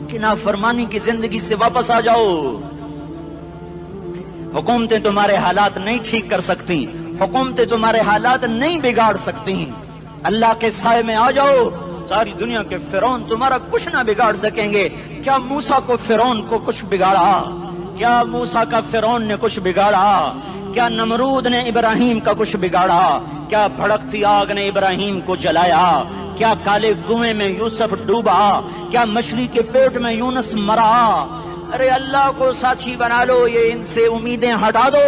کہ نافرمانی کی زندگی سے واپس آ جاؤ۔ حکومتیں تمہارے حالات نہیں ٹھیک کر سکتی، حکومتیں تمہارے حالات نہیں بگاڑ سکتی۔ اللہ کے سائے میں آ جاؤ، ساری دنیا کے فرعون تمہارا کچھ نہ بگاڑ سکیں گے۔ کیا موسیٰ کو فرعون کو کچھ بگاڑا؟ کیا موسیٰ کا فرعون نے کچھ بگاڑا؟ کیا نمرود نے ابراہیم کا کچھ بگاڑا؟ کیا بھڑکتی آگ نے ابراہیم کو جلایا؟ کیا کالے کنویں میں یوسف ڈوبا؟ کیا مچھلی کے پیٹ میں یونس مرا؟ ارے اللہ کو ساتھی بنا لو، یہ ان سے امیدیں ہٹا دو۔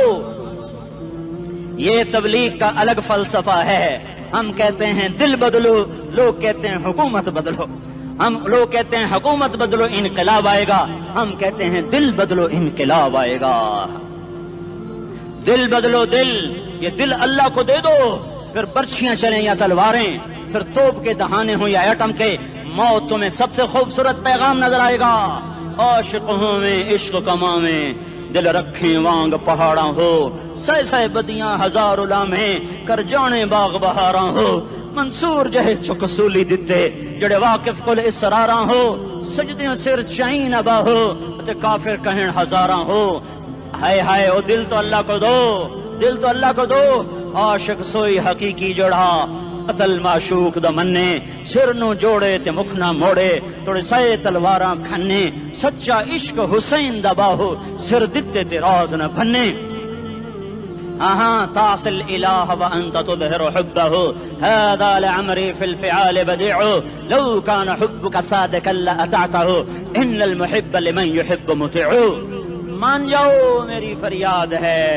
یہ تبلیغ کا الگ فلسفہ ہے۔ ہم کہتے ہیں دل بدلو، لوگ کہتے ہیں حکومت بدلو۔ لوگ کہتے ہیں حکومت بدلو انقلاب آئے گا، ہم کہتے ہیں دل بدلو انقلاب آئے گا۔ دل بدلو، دل، یہ دل اللہ کو دے دو، پھر برچیاں چلیں یا تلواریں، پھر توپ کے دہانے ہوں یا ایٹم کے، موت تمہیں سب سے خوبصورت پیغام نظر آئے گا۔ عاشق ہوں میں عشق کما میں، دل رکھیں وانگ پہاڑاں ہو، سہ بدیاں ہزار لامیں، کر جانے باغ بہاراں ہو، منصور جہے چکسولی دتے، جڑے واقف کل اسراراں ہو، سجدیوں سر چائیں نبا ہو، تے کافر کہیں ہزاراں ہو۔ ہائے ہائے او دل تو اللہ کو دو، دل تو اللہ کو دو۔ عاشق سوئی حقیقی جڑا، قتل معشوق دا مننے، سر نو جوڑے تے مکھ نہ موڑے، توڑے سائے تلواراں کھنے، سچا عشق حسین دا باہو، سر دتے تے راز نہ بھنے۔ تعصي الإله وأنت تظهر حبه، هذا لعمري في الفعال بديع، لو كان حبك صادقا لأطعته، إن المحب لمن يحب مطيع۔ مان جاؤ میری فریاد ہے،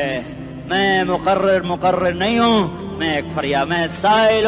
میں مقرر نہیں ہوں، میں ایک فریاد، میں سائل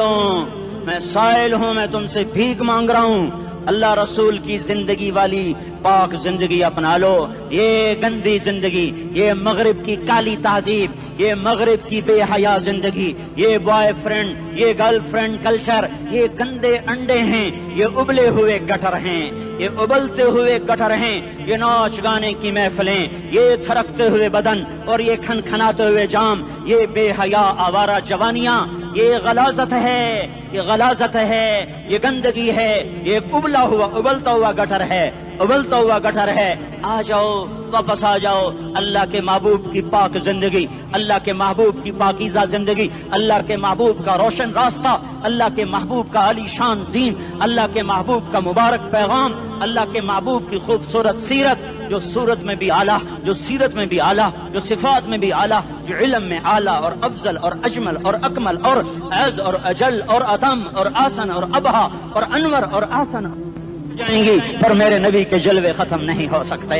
ہوں، میں تم سے بھیک مانگ رہا ہوں۔ اللہ رسول کی زندگی والی پاک زندگی اپنا لو۔ یہ گندی زندگی، یہ مغرب کی کالی تہذیب، یہ مغرب کی بے حیا زندگی، یہ بوائے فرینڈ، یہ گرل فرینڈ کلچر، یہ گندے انڈے ہیں، یہ ابلے ہوئے گٹر ہیں، یہ ابلتے ہوئے گٹر ہیں، یہ ناچ گانے کی محفلیں، یہ تھرکتے ہوئے بدن اور یہ کھنکھناتے ہوئے جام، یہ بے حیا آوارہ جوانیاں، یہ غلاظت ہے، یہ غلاظت ہے، یہ گندگی ہے، یہ ابلتا ہوا گٹر ہے، ابلتا ہوا گٹر ہے۔ آ جاؤ، واپس آ جاؤ، اللہ کے محبوب کی پاک زندگی، اللہ کے محبوب کی پاکیزہ زندگی، اللہ کے محبوب کا روشن راستہ، اللہ کے محبوب کا عالی شان دین، اللہ کے محبوب کا مبارک پیغام، اللہ کے محبوب کی خوبصورت سیرت، جو صورت میں بھی اعلیٰ، جو سیرت میں بھی اعلیٰ، جو صفات میں بھی اعلیٰ، جو علم میں اعلیٰ اور افضل اور اجمل اور اکمل اور اعز اور اجل اور اتم اور آسن اور ابہا اور انور اور آسن جائیں گی، پر میرے نبی کے جلوے ختم نہیں ہو سکتے۔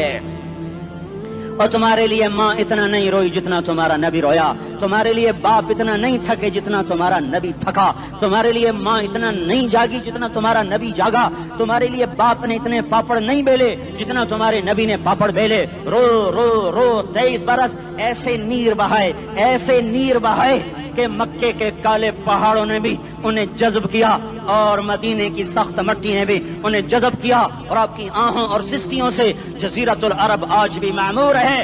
اور تمہارے لیے ماں اتنا نہیں روئی جتنا تمہارا نبی رویا، تمہارے لیے باپ اتنا نہیں تھکے جتنا تمہارا نبی تھکا، تمہارے لیے ماں اتنا نہیں جاگی جتنا تمہارا نبی جاگا، تمہارے لیے باپ نے اتنے پاپڑ نہیں بیلے جتنا تمہارے نبی نے پاپڑ بیلے۔ رو رو رو 23 برس ایسے نیر بہائے کہ مکے کے کالے پہاڑوں نے بھی انہیں جذب کیا اور مدینے کی سخت مٹی نے بھی انہیں جذب کیا، اور آپ کی آہوں اور سسکیوں سے جزیرۃ العرب آج بھی معمور ہے۔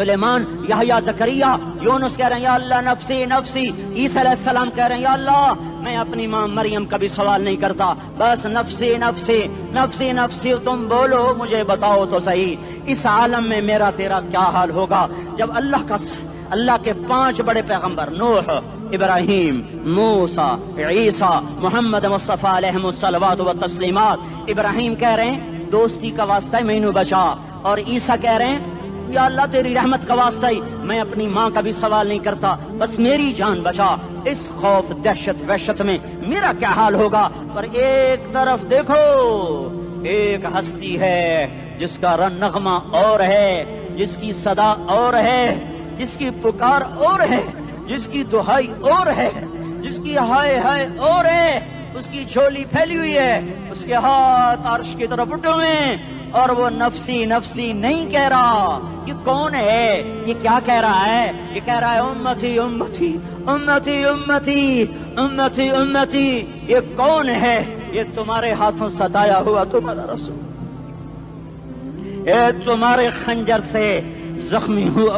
سلیمان، یحییٰ، زکریا، یونس کہہ رہے ہیں یا اللہ نفسی نفسی، عیسیٰ علیہ السلام کہہ رہے ہیں یا اللہ میں اپنی ماں مریم کا بھی سوال نہیں کرتا، بس نفسی نفسی نفسی نفسی، تم بولو مجھے بتاؤ تو صحیح اس عالم میں میرا تیرا کیا حال ہوگا جب اللہ کے 5 بڑے پیغمبر نوح، ابراہیم، موسیٰ، عیسیٰ، محمد مصطفیٰ علیہ الصلوات و تسلیمات، ابراہیم کہہ رہے ہیں دوستی کا واسطہ ہے مینوں بچا، اور عیسیٰ کہہ رہے ہیں یا اللہ تیری رحمت کا واسطہ ہی میں اپنی ماں کا بھی سوال نہیں کرتا، بس میری جان بچا، اس خوف دہشت وحشت میں میرا کیا حال ہوگا۔ پر ایک طرف دیکھو، ایک ہستی ہے جس کا نغمہ اور ہے، جس کی صدا اور ہے، جس کی پکار اور ہے، جس کی دہائی اور ہے، جس کی ہائے ہائے اور ہے، اس کی جھولی پھیلی ہوئی ہے، اس کے ہاتھ عرش کی طرف اٹھے ہوئے ہیں، اور وہ نفسی نفسی نہیں کہہ رہا۔ یہ کون ہے؟ یہ کیا کہہ رہا ہے؟ یہ کہہ رہا ہے امتی امتی امتی امتی امتی امتی۔ یہ کون ہے؟ یہ تمہارے ہاتھوں ستایا ہوا تمہارا رسول، یہ تمہارے خنجر سے زخمی ہوا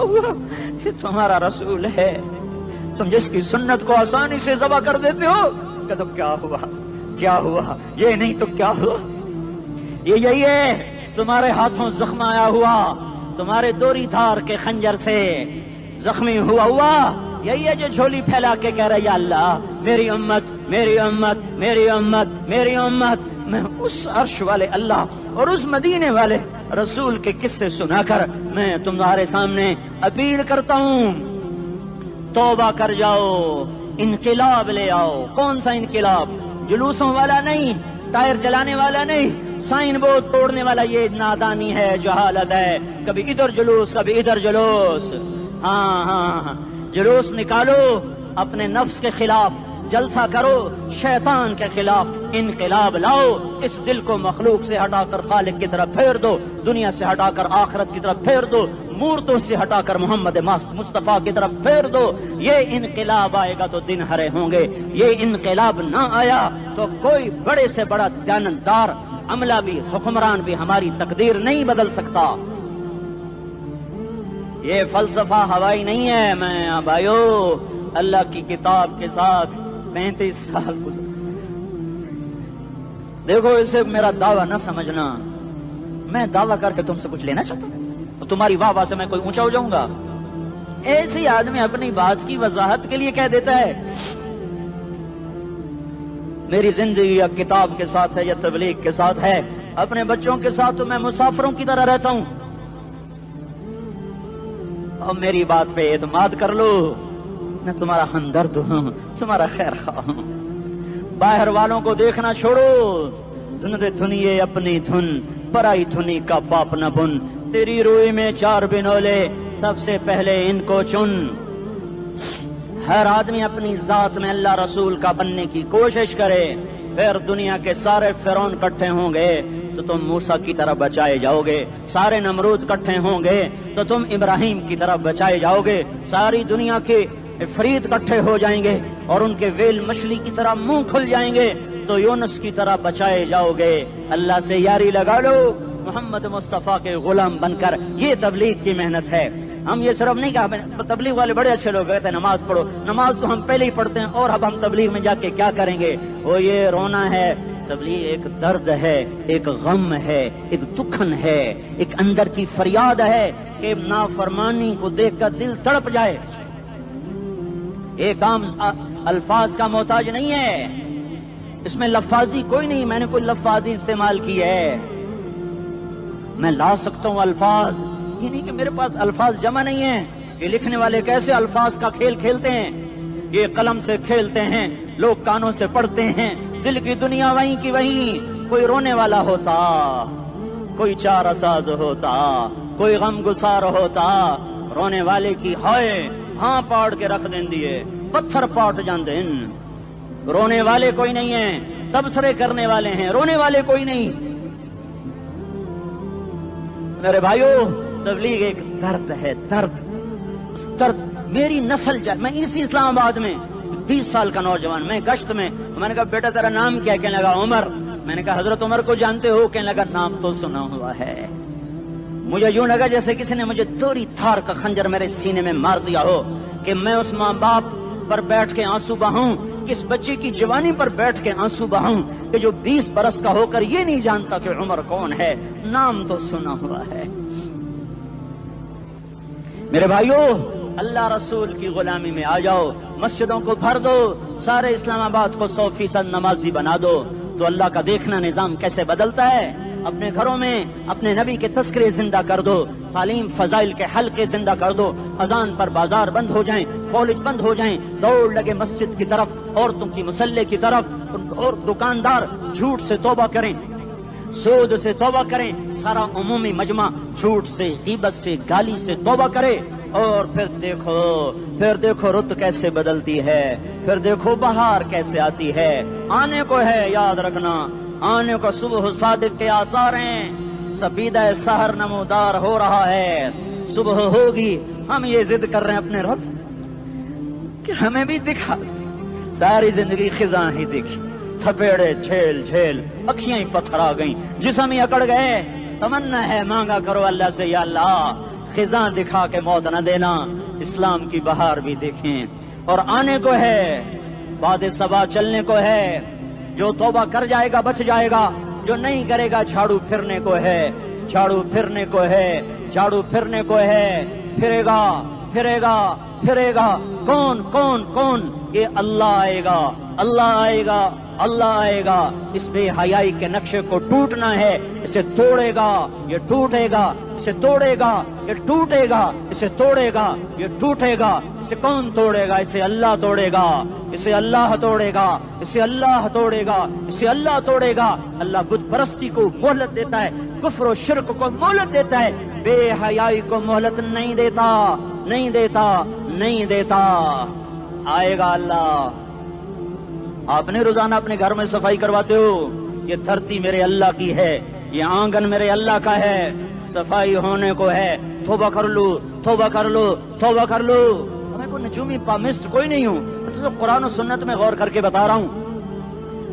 یہ تمہارا رسول ہے۔ تم جس کی سنت کو آسانی سے ذبح کر دیتے ہو کہ تو کیا ہوا کیا ہوا، یہ نہیں تو کیا ہوا، یہ یہی ہے تمہارے ہاتھوں زخم آیا ہوا، تمہارے دوری دھار کے خنجر سے زخمی ہوا یہی ہے جو جھولی پھیلا کے کہہ رہا ہے یا اللہ میری امت میری امت میری امت میری امت۔ میں اس عرش والے اللہ اور اس مدینے والے رسول کے قصے سنا کر میں تمہارے سامنے اپیل کرتا ہوں، توبہ کر جاؤ، انقلاب لے آؤ۔ کون سا انقلاب؟ جلوسوں والا نہیں، ٹائر چلانے والا نہیں، سائن بورڈ توڑنے والا، یہ نادانی ہے، جہالت ہے، کبھی ادھر جلوس کبھی ادھر جلوس۔ ہاں جلوس نکالو، اپنے نفس کے خلاف جلسہ کرو، شیطان کے خلاف انقلاب لاؤ، اس دل کو مخلوق سے ہٹا کر خالق کی طرف پھیر دو، دنیا سے ہٹا کر آخرت کی طرف پھیر دو، مورتوں سے ہٹا کر محمد مصطفیٰ کی طرف پھیر دو۔ یہ انقلاب آئے گا تو دن ہرے ہوں گے، یہ انقلاب نہ آیا تو کوئی بڑے سے بڑا دیانتدار عملہ بھی، حکمران بھی ہماری تقدیر نہیں بدل سکتا۔ یہ فلسفہ ہوائی نہیں ہے۔ میں بھائیو اللہ کی کتاب کے ساتھ 35 سال گزر، دیکھو اسے میرا دعویٰ نہ سمجھنا، میں دعویٰ کر کے تم سے کچھ لینا چاہتا ہوں تو تمہاری واہ واہ سے میں کوئی اونچا ہو جاؤں گا؟ ایسی آدمی اپنی بات کی وضاحت کے لیے کہہ دیتا ہے میری زندگی یا کتاب کے ساتھ ہے یا تبلیغ کے ساتھ ہے، اپنے بچوں کے ساتھ تو میں مسافروں کی طرح رہتا ہوں، اور میری بات پہ اعتماد کر لو، میں تمہارا ہمدرد ہوں، تمہارا خیر خواہ ہوں۔ باہر والوں کو دیکھنا چھوڑو، دھن دھنیے اپنی دھن، پرائی دھنی کا پاپ نہ بن، تیری روئی میں 4 بنولے، سب سے پہلے ان کو چن۔ ہر آدمی اپنی ذات میں اللہ رسول کا بننے کی کوشش کرے، پھر دنیا کے سارے فرعون اکٹھے ہوں گے تو تم موسیٰ کی طرف بچائے جاؤ گے، سارے نمرود اکٹھے ہوں گے تو تم ابراہیم کی طرف بچائے جاؤ گے، ساری دنیا کے افریت اکٹھے ہو جائیں گے اور ان کے ویل مچھلی کی طرح منہ کھل جائیں گے تو یونس کی طرح بچائے جاؤ گے۔ اللہ سے یاری لگا لو، محمد مصطفیٰ کے غلام بن کر، یہ تبلیغ کی محنت ہے۔ ہم یہ صرف نہیں کہا، تبلیغ والے بڑے اچھے لوگ کہتے ہیں نماز پڑھو، نماز تو ہم پہلے ہی پڑھتے ہیں، اور اب ہم تبلیغ میں جا کے کیا کریں گے؟ وہ یہ رونا ہے، تبلیغ ایک درد ہے، ایک غم ہے، ایک دکھن ہے، ایک اندر کی فریاد ہے کہ نافرمانی کو دیکھ کر دل تڑپ جائے۔ ایک عام الفاظ کا محتاج نہیں ہے، اس میں لفاظی کوئی نہیں، میں نے کوئی لفاظی استعمال کی ہے، میں لا سکتا ہوں الفاظ، یہ نہیں کہ میرے پاس الفاظ جمع نہیں ہیں۔ یہ لکھنے والے کیسے الفاظ کا کھیل کھیلتے ہیں، یہ قلم سے کھیلتے ہیں، لوگ کانوں سے پڑھتے ہیں، دل کی دنیا وہیں کی وہیں، کوئی رونے والا ہوتا، کوئی چارہ ساز ہوتا، کوئی غم گسار ہوتا، رونے والے کی ہائے ہاں پاڑ کے رکھ دیں دیے، پتھر پاٹ جاندے، رونے والے کوئی نہیں ہیں، تبصرے کرنے والے ہیں، رونے والے کوئی نہیں۔ میرے بھائیو تبلیغ ایک درد ہے، درد، اس درد میری نسل جائے۔ میں اسی اسلام آباد میں 20 سال کا نوجوان، میں گشت میں نے کہا بیٹا تیرا نام کیا؟ کہنے لگا عمر۔ میں نے کہا حضرت عمر کو جانتے ہو؟ کہنے لگا نام تو سنا ہوا ہے۔ مجھے یوں لگا جیسے کسی نے مجھے دوری تھار کا خنجر میرے سینے میں مار دیا ہو کہ میں اس ماں باپ پر بیٹھ کے آنسو بہاؤں، کس بچے کی جوانی پر بیٹھ کے آنسو بہاؤں کہ جو 20 برس کا ہو کر یہ نہیں جانتا کہ عمر کون ہے، نام تو سنا ہوا ہے۔ میرے بھائیوں، اللہ رسول کی غلامی میں آ جاؤ، مسجدوں کو بھر دو، سارے اسلام آباد کو 100% نمازی بنا دو، تو اللہ کا دیکھنا نظام کیسے بدلتا ہے۔ اپنے گھروں میں اپنے نبی کے تذکرے زندہ کر دو، تعلیم فضائل کے حلقے زندہ کر دو، اذان پر بازار بند ہو جائیں، کالج بند ہو جائیں، دوڑ لگے مسجد کی طرف، عورتوں کی مصلے کی طرف، اور دکاندار جھوٹ سے توبہ کریں، سود سے توبہ کریں، سارا عمومی مجمع جھوٹ سے، غیبت سے، گالی سے توبہ کرے، اور پھر دیکھو رت کیسے بدلتی ہے، پھر دیکھو بہار کیسے آتی ہے۔ آنے کو ہے، یاد رکھنا، آنے کو صبح صادق کے آثار ہیں، سپیدہ سحر نمودار ہو رہا ہے، صبح ہوگی۔ ہم یہ ضد کر رہے ہیں اپنے رب کہ ہمیں بھی دکھا، ساری زندگی خزاں ہی دیکھی، تھپیڑے جھیل جھیل، اکھیاں ہی پتھر آ گئیں، جسم ہی اکڑ گئے۔ تمنا ہے مانگا کرو اللہ سے، یا اللہ خزاں دکھا کے موت نہ دینا، اسلام کی بہار بھی دیکھیں۔ اور آنے کو ہے، باد صبا چلنے کو ہے، جو توبہ کر جائے گا بچ جائے گا، جو نہیں کرے گا جھاڑو پھرنے کو ہے، جھاڑو پھرنے کو ہے، جھاڑو پھرنے کو ہے، پھرے گا پھرے گا پھرے گا۔ کون کون کون؟ یہ اللہ آئے گا، اللہ آئے گا، اللہ آئے گا۔ اس بے حیائی کے نقشے کو ٹوٹنا ہے، اسے توڑے گا، یہ ٹوٹے گا، اسے توڑے گا، یہ ٹوٹے گا، اسے توڑے گا، یہ ٹوٹے گا۔ اسے کون توڑے گا؟ اسے اللہ توڑے گا، اسے اللہ توڑے گا، اسے اللہ توڑے گا، اسے اللہ توڑے گا۔ اللہ بت پرستی کو مہلت دیتا ہے، کفر و شرک کو مہلت دیتا ہے، بے حیائی کو مہلت نہیں دیتا، نہیں دیتا، نہیں دیتا۔ آئے گا اللہ۔ آپ نے روزانہ اپنے گھر میں صفائی کرواتے ہو، یہ دھرتی میرے اللہ کی ہے، یہ آنگن میرے اللہ کا ہے، صفائی ہونے کو ہے، توبہ کر لو، توبہ کر لو، توبہ کر لو۔ میں کوئی نجومی پامسٹ کوئی نہیں ہوں، میں تو قرآن و سنت میں غور کر کے بتا رہا ہوں،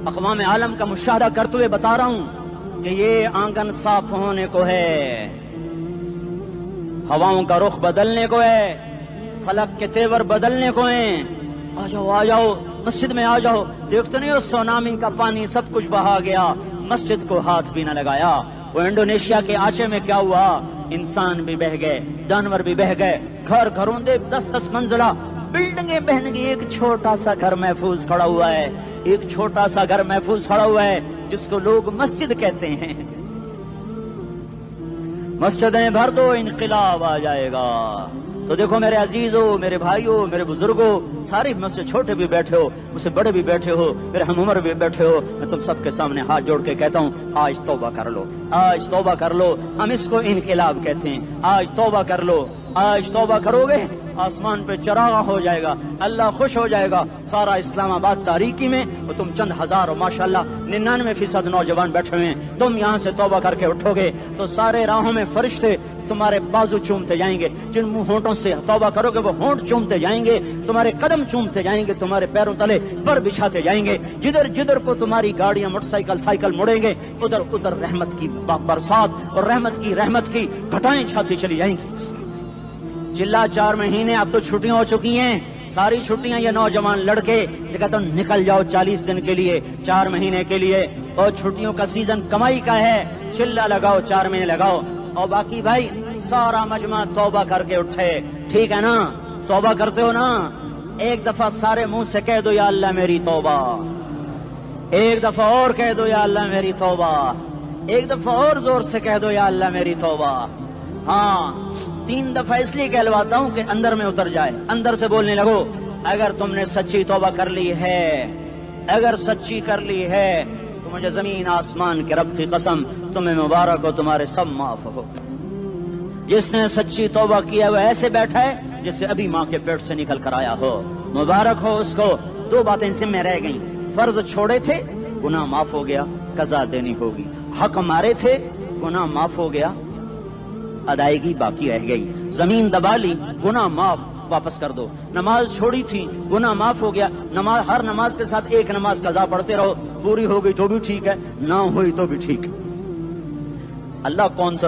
اقوام عالم کا مشاہدہ کرتے ہوئے بتا رہا ہوں کہ یہ آنگن صاف ہونے کو ہے، ہواؤں کا رخ بدلنے کو ہے، فلک کے تیور بدلنے کو ہیں۔ آ جاؤ آ جاؤ، مسجد میں آ جاؤ۔ دیکھتے نہیں ہو سونامی کا پانی سب کچھ بہا گیا، مسجد کو ہاتھ بھی نہ لگایا۔ وہ انڈونیشیا کے آچے میں کیا ہوا؟ انسان بھی بہ گئے، جانور بھی بہ گئے، گھر گھروں دے 10-10 منزلہ بلڈنگیں بہن گئی، ایک چھوٹا سا گھر محفوظ کھڑا ہوا ہے، ایک چھوٹا سا گھر محفوظ کھڑا ہوا ہے جس کو لوگ مسجد کہتے ہیں۔ مسجدیں بھر دو، انقلاب آ جائے گا۔ تو دیکھو میرے عزیزوں، میرے بھائیوں، میرے بزرگوں، سارے مجھ سے چھوٹے بھی بیٹھے ہو، مجھ سے بڑے بھی بیٹھے ہو، میرے ہم عمر بھی بیٹھے ہو، میں تم سب کے سامنے ہاتھ جوڑ کے کہتا ہوں، آج توبہ کر لو، آج توبہ کر لو۔ ہم اس کو انقلاب کہتے ہیں۔ آج توبہ کر لو، آج توبہ کرو گے، آسمان پہ چراغ ہو جائے گا، اللہ خوش ہو جائے گا۔ سارا اسلام آباد تاریکی میں اور تم چند ہزار اور ماشاءاللہ 99% نوجوان بیٹھے ہوئے ہیں، تم یہاں سے توبہ کر کے اٹھو گے تو سارے راہوں میں فرشتے تمہارے بازو چومتے جائیں گے، جن منہ ہونٹوں سے توبہ کرو گے وہ ہونٹ چومتے جائیں گے، تمہارے قدم چومتے جائیں گے، تمہارے پیروں تلے پر بچھاتے جائیں گے، جدھر جدھر کو تمہاری گاڑیاں موٹر سائیکل مڑیں گے، ادھر ادھر رحمت کی برسات اور رحمت کی گھٹائیں چھاتی چلی جائیں گی۔ چلا 4 مہینے اب تو چھٹیاں ہو چکی ہیں، ساری چھٹیاں یہ نوجوان لڑکے جگہ تو نکل جاؤ 40 دن کے لیے، 4 مہینے کے لیے، اور چھٹیوں کا سیزن کمائی کا ہے، چلا لگاؤ، 4 مہینے لگاؤ۔ اور باقی بھائی سارا مجمع توبہ کر کے اٹھے، ٹھیک ہے نا؟ توبہ کرتے ہو نا؟ ایک دفعہ سارے منہ سے کہہ دو یا اللہ میری توبہ، ایک دفعہ اور کہہ دو یا اللہ میری توبہ، ایک دفعہ اور زور سے کہہ دو یا اللہ میری توبہ۔ ہاں 3 دفعہ اس لیے کہلواتا ہوں کہ اندر میں اتر جائے، اندر سے بولنے لگو۔ اگر تم نے سچی توبہ کر لی ہے، اگر سچی کر لی ہے تو مجھے زمین آسمان کے رب کی قسم تمہیں مبارک ہو، تمہارے سب معاف ہو۔ جس نے سچی توبہ کیا وہ ایسے بیٹھا ہے جسے ابھی ماں کے پیٹ سے نکل کر آیا ہو، مبارک ہو اس کو۔ 2 باتیں ذمہ رہ گئیں، فرض چھوڑے تھے، گناہ معاف ہو گیا، قضا دینی ہوگی، حق مارے تھے، گناہ معاف ہو گیا، ادائیگی باقی رہ گئی، زمین دبا لی، گناہ معاف، واپس کر دو، نماز چھوڑی تھی، گناہ معاف ہو گیا، نماز ہر نماز کے ساتھ ایک نماز قضا پڑھتے رہو، پوری ہو گئی تو بھی ٹھیک ہے، نہ ہوئی تو بھی ٹھیک ہے۔ اللہ کون سا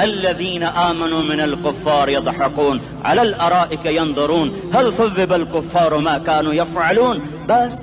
الذين آمنوا من الكفار يضحكون على الأرائك ينظرون هل ثوب الكفار ما كانوا يفعلون. بس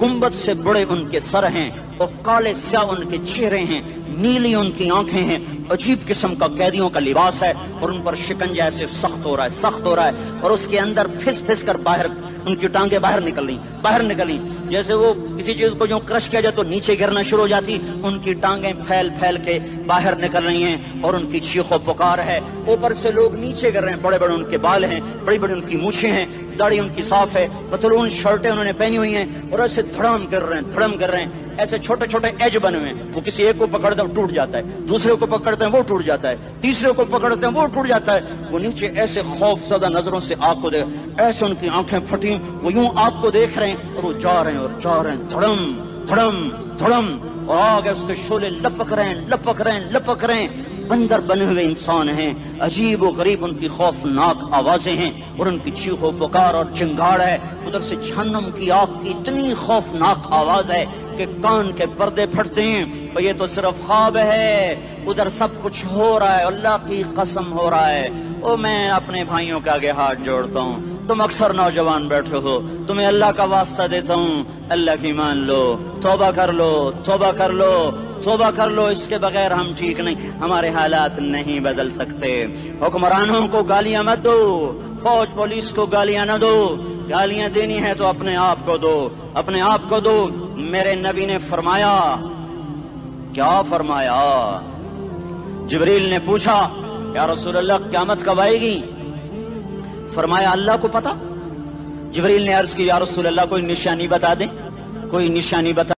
گنبد سے بڑے ان کے سر ہیں اور کالے سیاہ ان کے چہرے ہیں، نیلی ان کی آنکھیں ہیں، عجیب قسم کا قیدیوں کا لباس ہے، اور ان پر شکنجہ ایسے سخت ہو رہا ہے، اور اس کے اندر پھس پھس کر باہر ان کی ٹانگیں باہر نکلی، جیسے وہ کسی چیز کو جو کرش کیا جائے تو نیچے گرنا شروع ہو جاتی، ان کی ٹانگیں پھیل پھیل کے باہر نکل رہی ہیں، اور ان کی چیخ و پکار ہے، اوپر سے لوگ نیچے گر رہے ہیں، بڑے بڑے ان کے بال ہیں، بڑی بڑی ان کی مونچھیں ہیں، داڑھی ان کی صاف ہے، پتلون شرٹیں انہوں نے پہنی ہوئی ہیں، اور ایسے دھڑم کر رہے ہیں، ایسے چھوٹے چھوٹے ایج بنے ہوئے ہیں، وہ کسی ایک کو پکڑتے ہیں وہ ٹوٹ جاتا ہے، دوسرے کو پکڑتے ہیں وہ ٹوٹ جاتا ہے، تیسرے کو پکڑتے ہیں وہ ٹوٹ جاتا ہے، وہ نیچے ایسے خوف زدہ نظروں سے آپ کو دیکھ، ایسے ان کی آنکھیں پھٹی، وہ یوں آپ کو دیکھ رہے ہیں، اور وہ جا رہے ہیں دھڑم، اور آگے اس کے شعلے لپک رہے ہیں، بندر بنے ہوئے انسان ہیں، عجیب و غریب ان کی خوفناک آوازیں ہیں، اور ان کی چیخ و پکار اور چنگاڑ ہے، ادھر سے جہنم کی آگ کی اتنی خوفناک آواز ہے کہ کان کے پردے پھٹتے ہیں، اور یہ تو صرف خواب ہے، ادھر سب کچھ ہو رہا ہے، اللہ کی قسم ہو رہا ہے۔ او میں اپنے بھائیوں کے آگے ہاتھ جوڑتا ہوں، تم اکثر نوجوان بیٹھے ہو، تمہیں اللہ کا واسطہ دیتا ہوں، اللہ کی مان لو، توبہ کر لو، اس کے بغیر ہم ٹھیک نہیں، ہمارے حالات نہیں بدل سکتے۔ حکمرانوں کو گالیاں مت دو، فوج پولیس کو گالیاں نہ دو، گالیاں دینی ہے تو اپنے آپ کو دو۔ میرے نبی نے فرمایا، کیا فرمایا؟ جبریل نے پوچھا یا رسول اللہ قیامت کب آئے گی؟ فرمایا اللہ کو پتا۔ جبریل نے عرض کی یا رسول اللہ کوئی نشانی بتا دیں، کوئی نشانی بتا